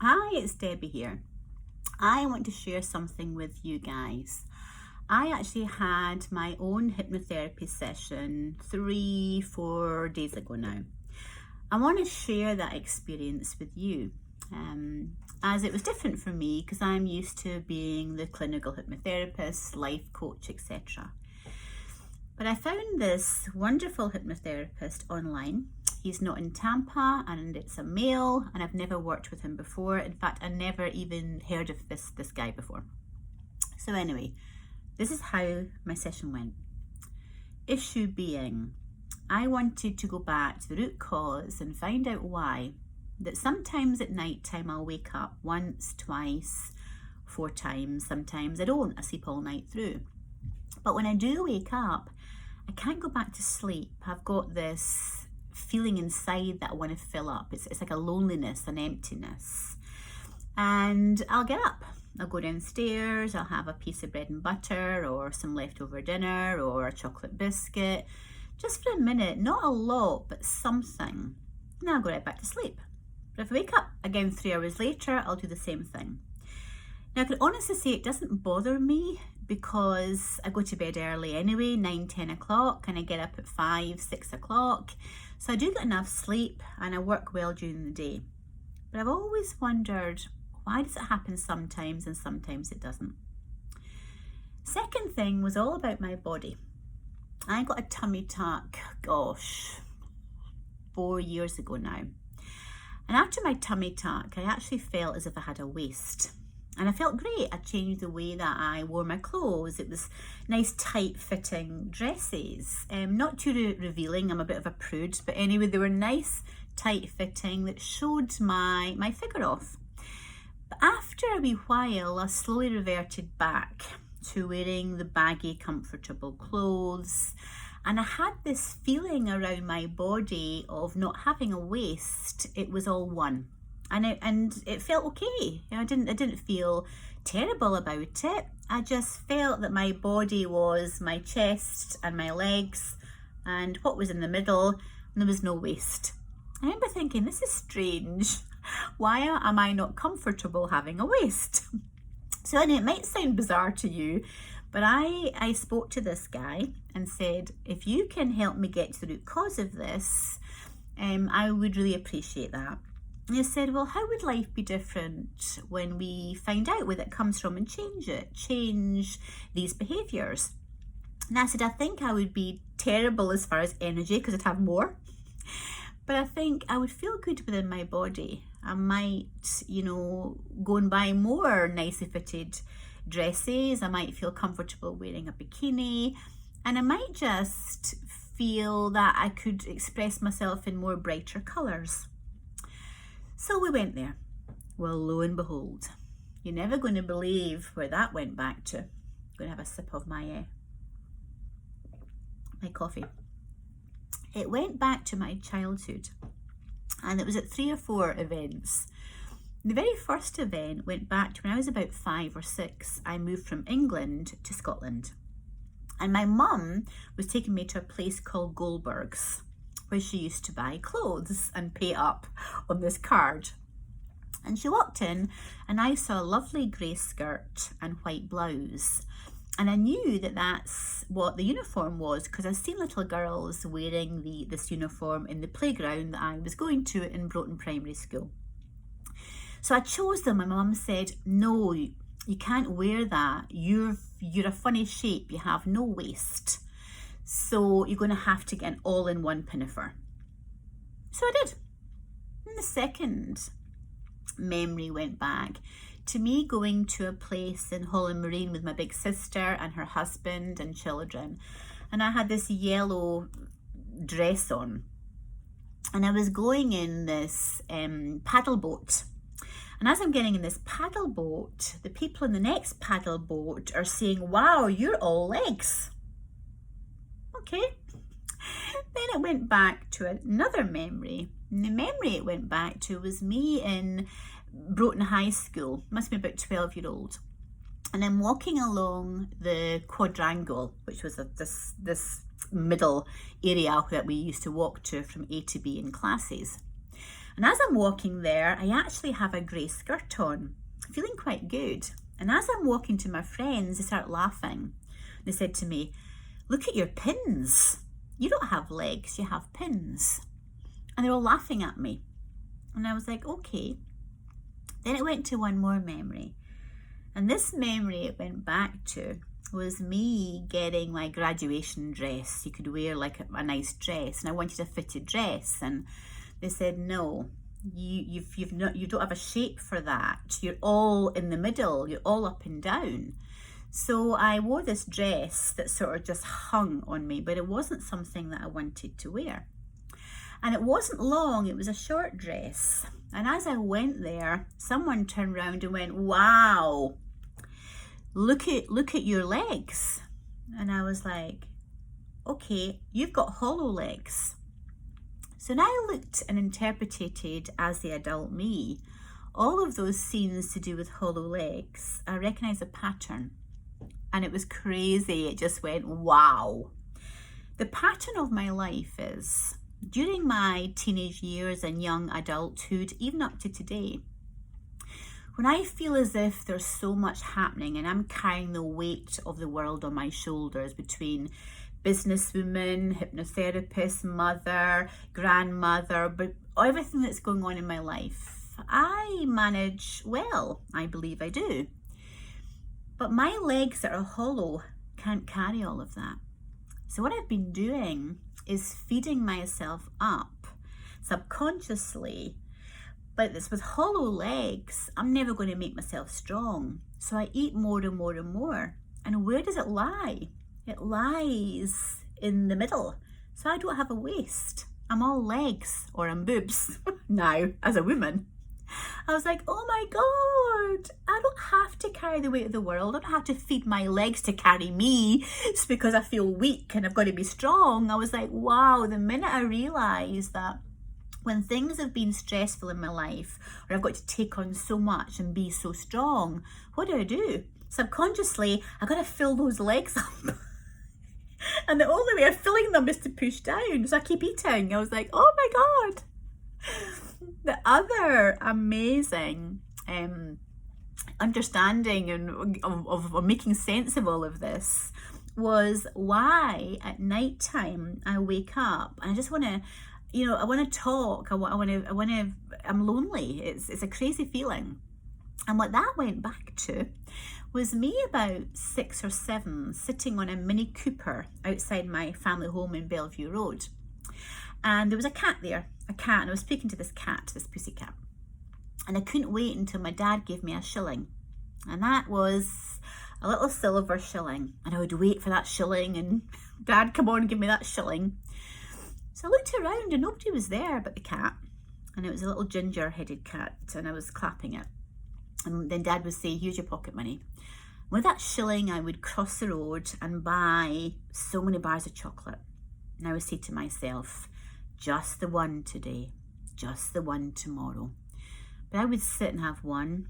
Hi, it's Debbie here. I want to share something with you guys. I actually had my own hypnotherapy session 3, 4 days ago now. I want to share that experience with you as it was different for me because I'm used to being the clinical hypnotherapist, life coach, etc. But I found this wonderful hypnotherapist online. He's not in Tampa and it's a male, and I've never worked with him before. In fact, I never even heard of this guy before. So anyway, this is how my session went. Issue being, I wanted to go back to the root cause and find out why that sometimes at night time I'll wake up once, twice, 4 times. Sometimes I don't. I sleep all night through. But when I do wake up, I can't go back to sleep. I've got this feeling inside that I want to fill up. It's like a loneliness, an emptiness. And I'll get up. I'll go downstairs, I'll have a piece of bread and butter or some leftover dinner or a chocolate biscuit. Just for a minute, not a lot, but something. And I'll go right back to sleep. But if I wake up again 3 hours later, I'll do the same thing. Now, I can honestly say it doesn't bother me because I go to bed early anyway, 9, 10 o'clock, and I get up at 5, 6 o'clock. So I do get enough sleep and I work well during the day. But I've always wondered, why does it happen sometimes and sometimes it doesn't? Second thing was all about my body. I got a tummy tuck, 4 years ago now. And after my tummy tuck, I actually felt as if I had a waist. And I felt great. I changed the way that I wore my clothes. It was nice, tight-fitting dresses. Not too revealing. I'm a bit of a prude. But anyway, they were nice, tight-fitting that showed my figure off. But after a wee while, I slowly reverted back to wearing the baggy, comfortable clothes. And I had this feeling around my body of not having a waist. It was all one. And it felt okay. I didn't feel terrible about it. I just felt that my body was my chest and my legs, and what was in the middle, and there was no waist. I remember thinking, this is strange. Why am I not comfortable having a waist? So anyway, it might sound bizarre to you, but I spoke to this guy and said, if you can help me get to the root cause of this, I would really appreciate that. And he said, well, how would life be different when we find out where that comes from and change these behaviours? And I said, I think I would be terrible as far as energy because I'd have more. But I think I would feel good within my body. I might, go and buy more nicely fitted dresses. I might feel comfortable wearing a bikini. And I might just feel that I could express myself in more brighter colours. So we went there. Well, lo and behold, you're never going to believe where that went back to. I'm going to have a sip of my coffee. It went back to my childhood, and it was at 3 or 4 events. The very first event went back to when I was about 5 or 6. I moved from England to Scotland, and my mum was taking me to a place called Goldberg's, where she used to buy clothes and pay up on this card. And she walked in and I saw a lovely grey skirt and white blouse. And I knew that that's what the uniform was because I've seen little girls wearing this uniform in the playground that I was going to in Broughton Primary School. So I chose them and my mum said, no, you can't wear that. You're a funny shape. You have no waist. So you're going to have to get an all-in-one pinafore. So I did. And the second memory went back to me going to a place in Holland Marine with my big sister and her husband and children. And I had this yellow dress on. And I was going in this paddle boat. And as I'm getting in this paddle boat, the people in the next paddle boat are saying, wow, you're all legs. Okay. Then it went back to another memory. And the memory it went back to was me in Broughton High School. Must be about 12-year-old. And I'm walking along the quadrangle, which was this middle area that we used to walk to from A to B in classes. And as I'm walking there, I actually have a grey skirt on, feeling quite good. And as I'm walking to my friends, they start laughing. They said to me, "Look at your pins. You don't have legs, you have pins." And they're all laughing at me. And I was like, okay. Then it went to one more memory. And this memory it went back to was me getting my graduation dress. You could wear like a nice dress, and I wanted a fitted dress. And they said, "No, you don't have a shape for that. You're all in the middle. You're all up and down." So I wore this dress that sort of just hung on me, but it wasn't something that I wanted to wear. And it wasn't long, it was a short dress. And as I went there, someone turned around and went, "Wow, look at your legs." And I was like, okay, you've got hollow legs. So now I looked and interpreted as the adult me, all of those scenes to do with hollow legs. I recognised a pattern. And it was crazy. It just went, wow. The pattern of my life is, during my teenage years and young adulthood, even up to today, when I feel as if there's so much happening and I'm carrying the weight of the world on my shoulders between businesswoman, hypnotherapist, mother, grandmother, but everything that's going on in my life, I manage well. I believe I do. But my legs that are hollow can't carry all of that. So what I've been doing is feeding myself up subconsciously, but it's with hollow legs. I'm never going to make myself strong. So I eat more and more and more. And where does it lie? It lies in the middle. So I don't have a waist. I'm all legs, or I'm boobs now as a woman. I was like, oh my God, I don't have to carry the weight of the world. I don't have to feed my legs to carry me. It's because I feel weak and I've got to be strong. I was like, wow, the minute I realised that when things have been stressful in my life, or I've got to take on so much and be so strong, what do? Subconsciously, I've got to fill those legs up. And the only way of filling them is to push down. So I keep eating. I was like, oh my God. The other amazing understanding and of making sense of all of this was why at night time I wake up and I just want to, I want to talk. I'm lonely. It's a crazy feeling. And what that went back to was me about 6 or 7 sitting on a Mini Cooper outside my family home in Bellevue Road. And there was a cat there, and I was speaking to this cat, this pussy cat. And I couldn't wait until my dad gave me a shilling. And that was a little silver shilling. And I would wait for that shilling and Dad, come on and give me that shilling. So I looked around and nobody was there but the cat. And it was a little ginger-headed cat and I was clapping it. And then Dad would say, here's your pocket money. With that shilling, I would cross the road and buy so many bars of chocolate. And I would say to myself, just the one today, just the one tomorrow. But I would sit and have one,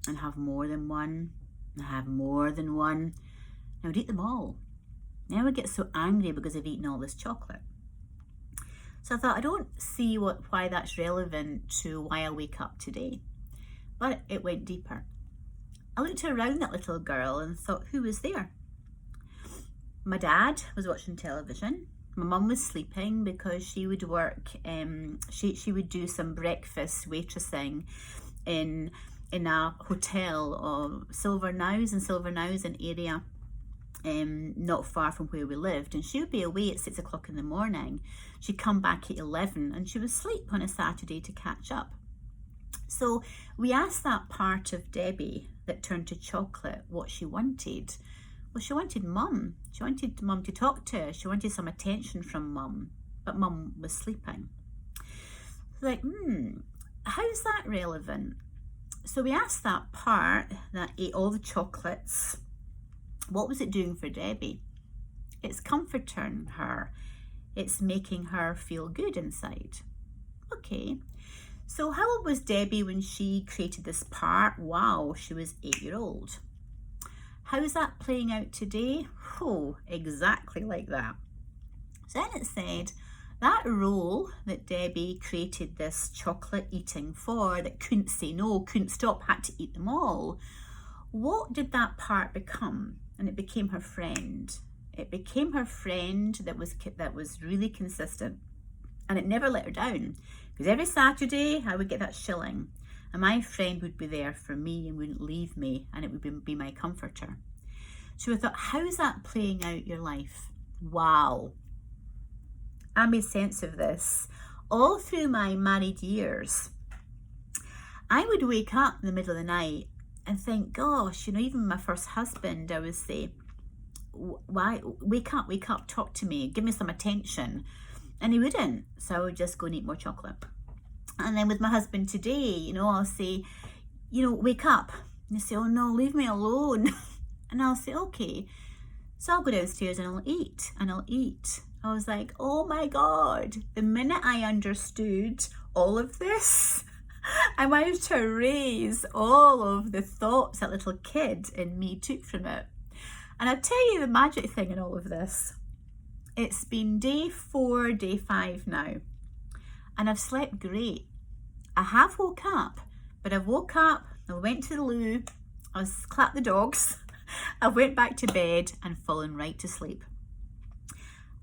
and have more than one, and have more than one. And I would eat them all. Then I would get so angry because I've eaten all this chocolate. So I thought, I don't see why that's relevant to why I wake up today. But it went deeper. I looked around that little girl and thought, who was there? My dad was watching television. My mum was sleeping because she would work, she would do some breakfast waitressing in a hotel or Silver Nows an area not far from where we lived. And she would be away at 6 o'clock in the morning. She'd come back at 11 and she would sleep on a Saturday to catch up. So we asked that part of Debbie that turned to chocolate what she wanted. Well, she wanted Mum. She wanted Mum to talk to her. She wanted some attention from Mum, but Mum was sleeping. Like, how's that relevant? So we asked that part that ate all the chocolates, what was it doing for Debbie? It's comforting her. It's making her feel good inside. Okay. So how old was Debbie when she created this part? Wow, she was 8-year-old. How's that playing out today? Oh, exactly like that. So then it said that role that Debbie created this chocolate eating for, that couldn't say no, couldn't stop, had to eat them all, what did that part become? And it became her friend. It became her friend that was really consistent, and it never let her down, because every Saturday I would get that shilling, and my friend would be there for me and wouldn't leave me, and it would be my comforter. So I thought, how is that playing out your life? Wow. I made sense of this all through my married years. I would wake up in the middle of the night and think, gosh, even my first husband, I would say, why, wake up, talk to me, give me some attention. And he wouldn't. So I would just go and eat more chocolate. And then with my husband today, I'll say, wake up. And he'll say, oh no, leave me alone. And I'll say, okay. So I'll go downstairs and I'll eat. I was like, oh my God, the minute I understood all of this, I managed to erase all of the thoughts that little kid in me took from it. And I'll tell you the magic thing in all of this. It's been day 4, day 5 now, and I've slept great. I have woke up, but I've woke up, I went to the loo, I clapped the dogs, I went back to bed and fallen right to sleep.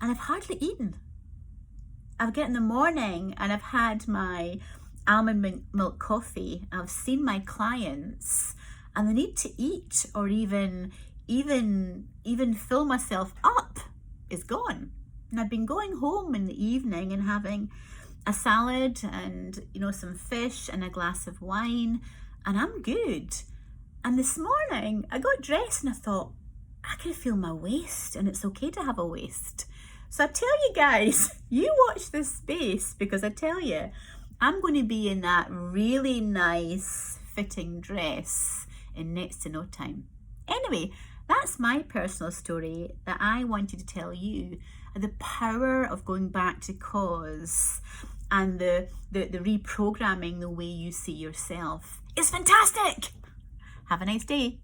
And I've hardly eaten. I've get in the morning and I've had my almond milk coffee. I've seen my clients, and the need to eat or even fill myself up is gone. And I've been going home in the evening and having a salad and some fish and a glass of wine, and I'm good. And this morning I got dressed and I thought, I can feel my waist, and it's okay to have a waist. So I tell you guys, you watch this space, because I tell you, I'm going to be in that really nice fitting dress in next to no time. Anyway, that's my personal story that I wanted to tell you. The power of going back to cause and the reprogramming the way you see yourself is fantastic. Have a nice day.